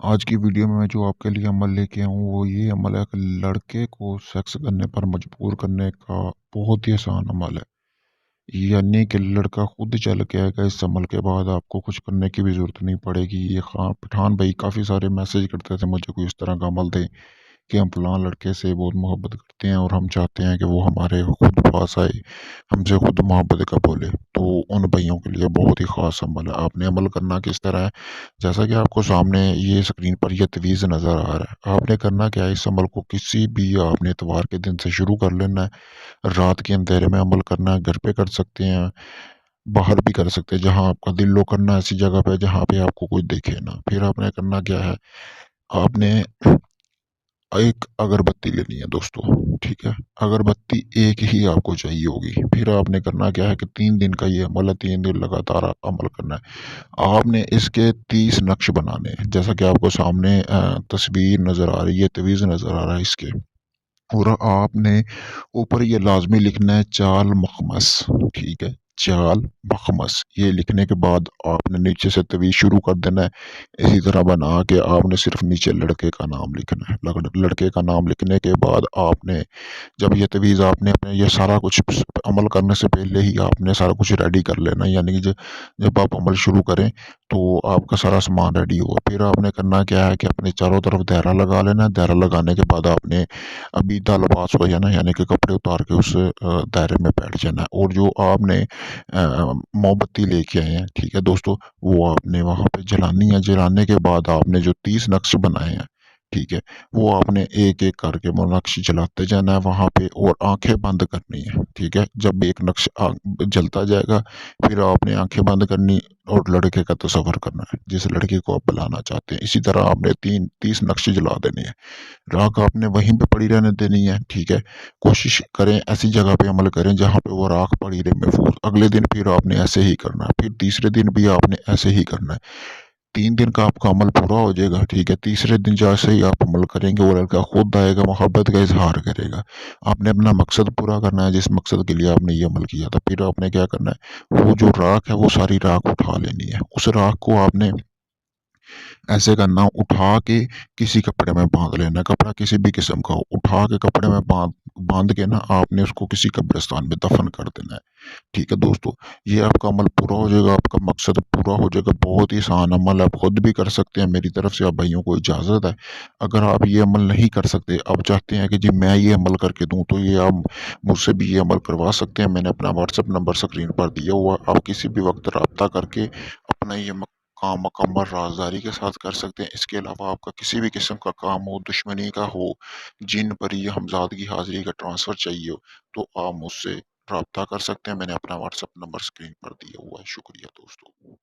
आज की वीडियो में मैं जो आपके लिए अमल लेके आया हूँ वो ये अमल है कि लड़के को सेक्स करने पर मजबूर करने का बहुत ही आसान अमल है। यानी कि लड़का खुद चल के आएगा। इस अमल के बाद आपको कुछ करने की भी ज़रूरत नहीं पड़ेगी। ये ख़ान पठान भाई काफ़ी सारे मैसेज करते थे मुझे, कोई इस तरह का अमल दें कि हम फलां लड़के से बहुत मोहब्बत करते हैं और हम चाहते हैं कि वो हमारे खुद पास आए, हमसे खुद मोहब्बत का बोले। तो उन भाइयों के लिए बहुत ही ख़ास अमल है। आपने अमल करना किस तरह है, जैसा कि आपको सामने ये स्क्रीन पर ये तवीज़ नज़र आ रहा है। आपने करना क्या है, इस अमल को किसी भी आपने इतवार के दिन से शुरू कर लेना है। रात के अंधेरे में अमल करना है, घर पे कर सकते हैं, बाहर भी कर सकते हैं, जहाँ आपका दिल लो करना है ऐसी जगह पे जहाँ पे आपको कोई देखे ना। फिर आपने करना क्या है, आपने एक अगरबत्ती लेनी है दोस्तों, ठीक है? अगरबत्ती एक ही आपको चाहिए होगी। फिर आपने करना क्या है कि 3 दिन का ये अमल है, 3 दिन लगातार अमल करना है। आपने इसके 30 नक्श बनाने हैं, जैसा कि आपको सामने तस्वीर नज़र आ रही है, तवीज़ नज़र आ रहा है इसके। और आपने ऊपर ये लाज़मी लिखना है चाल मखमस, ठीक है? चाल मखमस, ये लिखने के बाद आपने नीचे से तवीज़ शुरू कर देना है। इसी तरह बना के आपने सिर्फ़ नीचे लड़के का नाम लिखना है। लड़के का नाम लिखने के बाद आपने जब ये तवीज़ आपने अपने ये सारा कुछ अमल करने से पहले ही आपने सारा कुछ रेडी कर लेना है, यानी कि जब आप अमल शुरू करें तो आपका सारा सामान रेडी होगा। फिर आपने करना क्या है कि अपने चारों तरफ दायरा लगा लेना है। दायरा लगाने के बाद आपने अबीदा लिबास हो जाना है, यानी कि कपड़े उतार के उस दायरे में बैठ जाना है। और जो आपने मोमबत्ती लेके आए हैं, ठीक है दोस्तों, वो आपने वहाँ पे जलानी है। जलाने के बाद आपने जो 30 नक्श बनाए हैं, ठीक है, वो आपने एक-एक करके वो नक्श जलाते जाना है वहाँ पे और आँखें बंद करनी है, ठीक है? जब एक नक्श जलता जाएगा, फिर आपने आँखें बंद करनी और लड़के का तस्वर करना है, जिस लड़के को आप बुलाना चाहते हैं। इसी तरह आपने 30 नक्श जला देने हैं। राख आपने वहीं पे पड़ी रहने देनी है, ठीक है? कोशिश करें ऐसी जगह पे अमल करें जहाँ पे वो राख पड़ी रहे महफूज़। अगले दिन फिर आपने ऐसे ही करना है, फिर तीसरे दिन भी आपने ऐसे ही करना है। 3 दिन का आपका अमल पूरा हो जाएगा, ठीक है? तीसरे दिन जैसे ही आप अमल करेंगे वो लड़का खुद आएगा, मोहब्बत का इज़हार करेगा। आपने अपना मकसद पूरा करना है, जिस मकसद के लिए आपने ये अमल किया था। फिर आपने क्या करना है, वो जो राख है वो सारी राख उठा लेनी है। उस राख को आपने ऐसे करना, उठा के किसी कपड़े में बांध लेना। कपड़ा किसी भी किस्म का हो, उठा के कपड़े में बांध बांध के ना आपने उसको किसी कब्रिस्तान में दफन कर देना है, ठीक है दोस्तों? ये आपका अमल पूरा हो जाएगा, आपका मकसद पूरा हो जाएगा। बहुत ही आसान अमल है, आप खुद भी कर सकते हैं। मेरी तरफ से आप भाइयों को इजाज़त है। अगर आप ये अमल नहीं कर सकते, आप चाहते हैं कि जी मैं ये अमल करके दूं, तो ये आप मुझसे भी ये अमल करवा सकते हैं। मैंने अपना व्हाट्सएप नंबर स्क्रीन पर दिया हुआ, आप किसी भी वक्त रब्ता करके अपना ये काम मुकम्मल राजदारी के साथ कर सकते हैं। इसके अलावा आपका किसी भी किस्म का काम हो, दुश्मनी का हो, जिन पर ये हमज़ाद की हाज़िरी का ट्रांसफ़र चाहिए हो, तो आप मुझसे राब्ता कर सकते हैं। मैंने अपना व्हाट्सएप नंबर स्क्रीन पर दिया हुआ है। शुक्रिया दोस्तों।